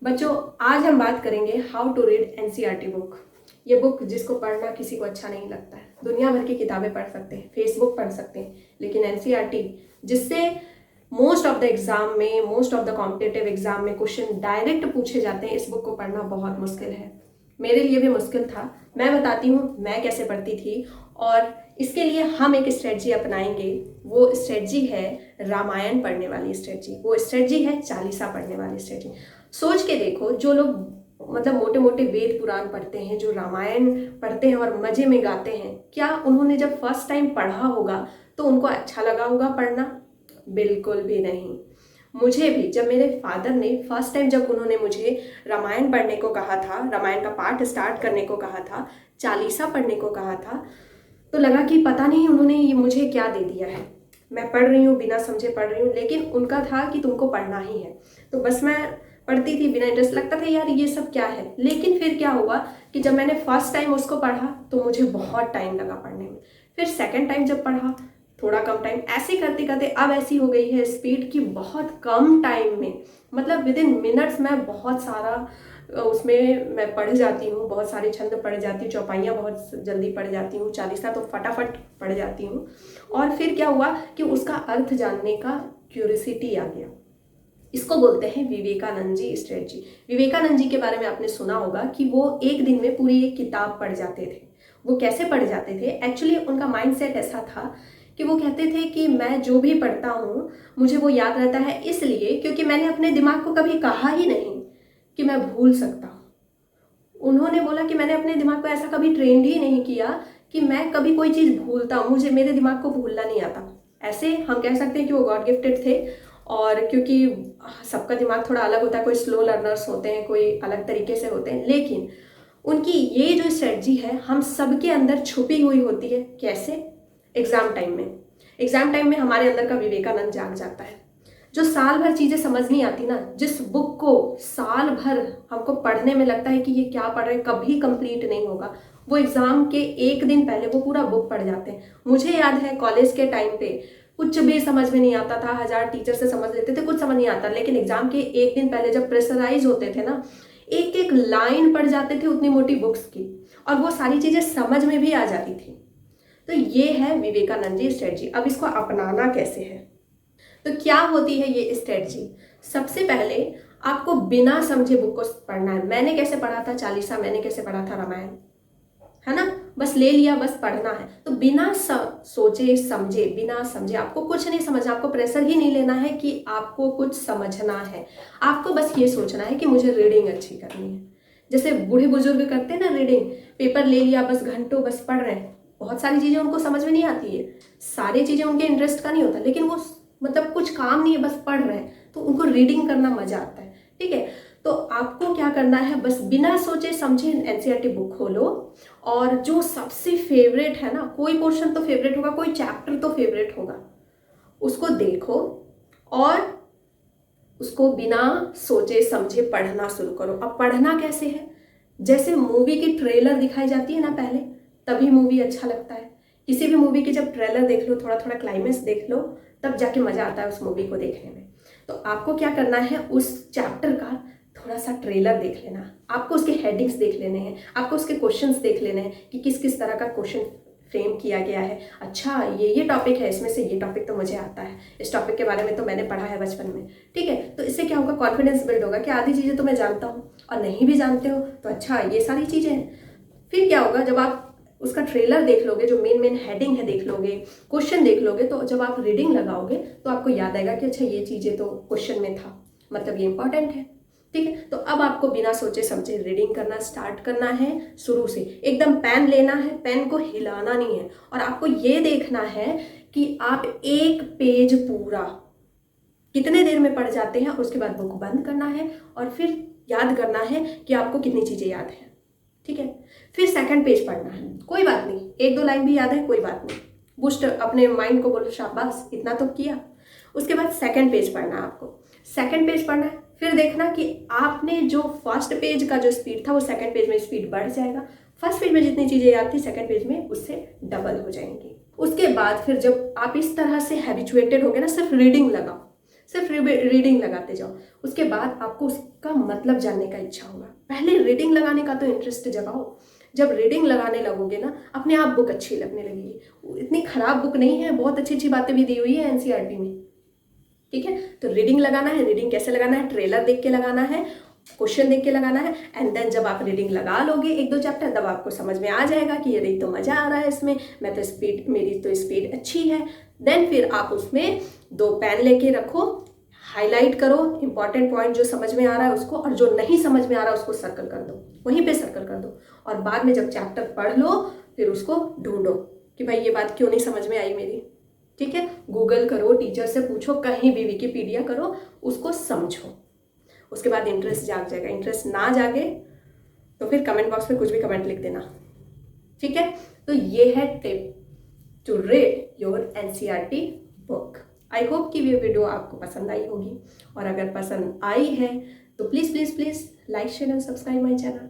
बच्चों, आज हम बात करेंगे how to read NCERT book. ये बुक जिसको पढ़ना किसी को अच्छा नहीं लगता है। दुनिया भर की किताबें पढ़ सकते हैं, फेसबुक पढ़ सकते हैं, लेकिन एनसीईआरटी जिससे मोस्ट ऑफ द एग्जाम में, most of the competitive exam में क्वेश्चन डायरेक्ट पूछे जाते हैं, इस बुक को पढ़ना बहुत मुश्किल है। मेरे लिए भी मुश्किल था। मैं बताती हूँ मैं कैसे पढ़ती थी, और इसके लिए हम एक स्ट्रेटजी अपनाएंगे। वो स्ट्रेटजी है रामायण पढ़ने वाली स्ट्रेटजी, वो स्ट्रेटजी है चालीसा पढ़ने वाली स्ट्रेटजी। सोच के देखो, जो लोग मतलब मोटे मोटे वेद पुराण पढ़ते हैं, जो रामायण पढ़ते हैं और मजे में गाते हैं, क्या उन्होंने जब फर्स्ट टाइम पढ़ा होगा तो उनको अच्छा लगा होगा पढ़ना? बिल्कुल भी नहीं। मुझे भी जब मेरे फादर ने फर्स्ट टाइम, जब उन्होंने मुझे रामायण पढ़ने को कहा था, रामायण का पाठ स्टार्ट करने को कहा था, चालीसा पढ़ने को कहा था, तो लगा कि पता नहीं उन्होंने ये मुझे क्या दे दिया है। मैं पढ़ रही हूँ, बिना समझे पढ़ रही हूँ, लेकिन उनका था कि तुमको पढ़ना ही है। तो बस मैं पढ़ती थी बिना इंटरेस्ट। लगता था यार ये सब क्या है। लेकिन फिर क्या हुआ कि जब मैंने फर्स्ट टाइम उसको पढ़ा तो मुझे बहुत टाइम लगा पढ़ने में। फिर सेकंड टाइम जब पढ़ा, थोड़ा कम टाइम, ऐसे करते करते अब ऐसी हो गई है स्पीड की बहुत कम टाइम में, मतलब विद इन मिनट्स मैं बहुत सारा उसमें मैं पढ़ जाती हूँ, बहुत सारे छंद पढ़ जाती हूँ, चौपाइयाँ बहुत जल्दी पढ़ जाती हूँ, चालीसा तो फटाफट पढ़ जाती हूँ। और फिर क्या हुआ कि उसका अर्थ जानने का क्यूरियोसिटी आ गया। इसको बोलते हैं विवेकानंद जी स्ट्रेटजी। विवेकानंद जी के बारे में आपने सुना होगा कि वो एक दिन में पूरी एक किताब पढ़ जाते थे। वो कैसे पढ़ जाते थे? एक्चुअली उनका माइंडसेट ऐसा था कि वो कहते थे कि मैं जो भी पढ़ता हूँ मुझे वो याद रहता है, इसलिए क्योंकि मैंने अपने दिमाग को कभी कहा ही नहीं कि मैं भूल सकता हूँ। उन्होंने बोला कि मैंने अपने दिमाग को ऐसा कभी ट्रेंड ही नहीं किया कि मैं कभी कोई चीज़ भूलता हूँ, मुझे मेरे दिमाग को भूलना नहीं आता। ऐसे हम कह सकते हैं कि वो गॉड गिफ्टेड थे। और क्योंकि सबका दिमाग थोड़ा अलग होता है, कोई स्लो लर्नर्स होते हैं, कोई अलग तरीके से होते हैं, लेकिन उनकी ये जो स्ट्रेटजी है हम सबके अंदर छुपी हुई होती है। कैसे? एग्जाम टाइम में। एग्जाम टाइम में हमारे अंदर का विवेकानंद जाग जाता है। जो साल भर चीज़ें समझ नहीं आती ना, जिस बुक को साल भर हमको पढ़ने में लगता है कि ये क्या पढ़ रहे हैं, कभी कंप्लीट नहीं होगा, वो एग्ज़ाम के एक दिन पहले वो पूरा बुक पढ़ जाते हैं। मुझे याद है कॉलेज के टाइम पे कुछ भी समझ में नहीं आता था, 1000 टीचर से समझ लेते थे, कुछ समझ नहीं आता, लेकिन एग्जाम के एक दिन पहले जब प्रेशराइज होते थे ना, एक एक लाइन पढ़ जाते थे उतनी मोटी बुक्स की, और वो सारी चीज़ें समझ में भी आ जाती थी। तो ये है विवेकानंद जी स्ट्रेटजी। अब इसको अपनाना कैसे है? तो क्या होती है ये स्ट्रेटजी? सबसे पहले आपको बिना समझे बुक को पढ़ना है। मैंने कैसे पढ़ा था चालीसा, मैंने कैसे पढ़ा था रामायण, है ना? बस ले लिया, बस पढ़ना है। तो बिना सोचे समझे, बिना समझे आपको कुछ नहीं समझना। आपको प्रेशर ही नहीं लेना है कि आपको कुछ समझना है। आपको बस ये सोचना है कि मुझे रीडिंग अच्छी करनी है। जैसे बूढ़े बुजुर्ग करते हैं ना रीडिंग, पेपर ले लिया, बस घंटों बस पढ़ रहे हैं। बहुत सारी चीज़ें उनको समझ में नहीं आती है, सारी चीज़ें उनके इंटरेस्ट का नहीं होता, लेकिन वो मतलब कुछ काम नहीं है, बस पढ़ रहे हैं, तो उनको रीडिंग करना मजा आता है। ठीक है, तो आपको क्या करना है, बस बिना सोचे समझे एनसीईआरटी बुक खोलो, और जो सबसे फेवरेट है ना, कोई पोर्शन तो फेवरेट होगा, कोई चैप्टर तो फेवरेट होगा, उसको देखो और उसको बिना सोचे समझे पढ़ना शुरू करो। अब पढ़ना कैसे है? जैसे मूवी की ट्रेलर दिखाई जाती है ना पहले, तभी मूवी अच्छा लगता है। किसी भी मूवी की जब ट्रेलर देख लो, थोड़ा थोड़ा क्लाइमेक्स देख लो, तब जाके मजा आता है उस मूवी को देखने में। तो आपको क्या करना है, उस चैप्टर का थोड़ा सा ट्रेलर देख लेना, आपको उसके हेडिंग्स देख लेने हैं, आपको उसके क्वेश्चंस देख लेने हैं कि किस किस तरह का क्वेश्चन फ्रेम किया गया है। अच्छा ये टॉपिक है, इसमें से ये टॉपिक तो मुझे आता है, इस टॉपिक के बारे में तो मैंने पढ़ा है बचपन में। ठीक है, तो इससे क्या होगा, कॉन्फिडेंस बिल्ड होगा कि आधी चीज़ें तो मैं जानता हूँ, और नहीं भी जानते हो तो अच्छा ये सारी चीज़ें हैं। फिर क्या होगा, जब आप उसका ट्रेलर देख लोगे, जो मेन मेन हेडिंग है देख लोगे, क्वेश्चन देख लोगे, तो जब आप रीडिंग लगाओगे तो आपको याद आएगा कि अच्छा ये चीज़ें तो क्वेश्चन में था, मतलब ये इंपॉर्टेंट है। ठीक है, तो अब आपको बिना सोचे समझे रीडिंग करना स्टार्ट करना है। शुरू से एकदम पेन लेना है, पेन को हिलाना नहीं है, और आपको ये देखना है कि आप एक पेज पूरा कितने देर में पढ़ जाते हैं। उसके बाद बुक बंद करना है और फिर याद करना है कि आपको कितनी चीज़ें याद हैं। ठीक है, फिर सेकंड पेज पढ़ना है, कोई बात नहीं, एक दो लाइन भी याद है कोई बात नहीं, बूस्ट अपने माइंड को बोलो शाबाश इतना तो किया। उसके बाद सेकंड पेज पढ़ना है आपको, सेकंड पेज पढ़ना है, फिर देखना कि आपने जो फर्स्ट पेज का जो स्पीड था वो सेकंड पेज में स्पीड बढ़ जाएगा। फर्स्ट पेज में जितनी चीज़ें याद थी सेकंड पेज में उससे डबल हो जाएंगी। उसके बाद फिर जब आप इस तरह से हैबिचुएटेड हो गए ना, सिर्फ रीडिंग लगाओ, सिर्फ रीडिंग लगाते जाओ, उसके बाद आपको उसका मतलब जानने का इच्छा होगा। पहले रीडिंग लगाने का तो इंटरेस्ट जगाओ। जब रीडिंग लगाने लगोगे ना, अपने आप बुक अच्छी लगने लगेगी। इतनी खराब बुक नहीं है, बहुत अच्छी अच्छी बातें भी दी हुई है एनसीईआरटी में, ठीक है। तो रीडिंग लगाना है, रीडिंग कैसे लगाना है, ट्रेलर देख के लगाना है, क्वेश्चन देख के लगाना है, एंड देन जब आप रीडिंग लगा लोगे 1-2 चैप्टर, तब आपको समझ में आ जाएगा कि ये तो मज़ा आ रहा है इसमें, मैं तो स्पीड, मेरी तो स्पीड अच्छी है। देन फिर आप उसमें 2 पेन लेके रखो, हाईलाइट करो इंपॉर्टेंट पॉइंट जो समझ में आ रहा है उसको, और जो नहीं समझ में आ रहा है उसको सर्कल कर दो, वहीं पे सर्कल कर दो। और बाद में जब चैप्टर पढ़ लो फिर उसको ढूंढो कि भाई ये बात क्यों नहीं समझ में आई मेरी, ठीक है। गूगल करो, टीचर से पूछो, कहीं भी विकिपीडिया करो, उसको समझो। उसके बाद इंटरेस्ट जाग जाएगा। इंटरेस्ट ना जागे तो फिर कमेंट बॉक्स में कुछ भी कमेंट लिख देना, ठीक है। तो ये है tip to read your NCERT book. I hope कि ये वीडियो आपको पसंद आई होगी, और अगर पसंद आई है तो please please please like share and subscribe my channel.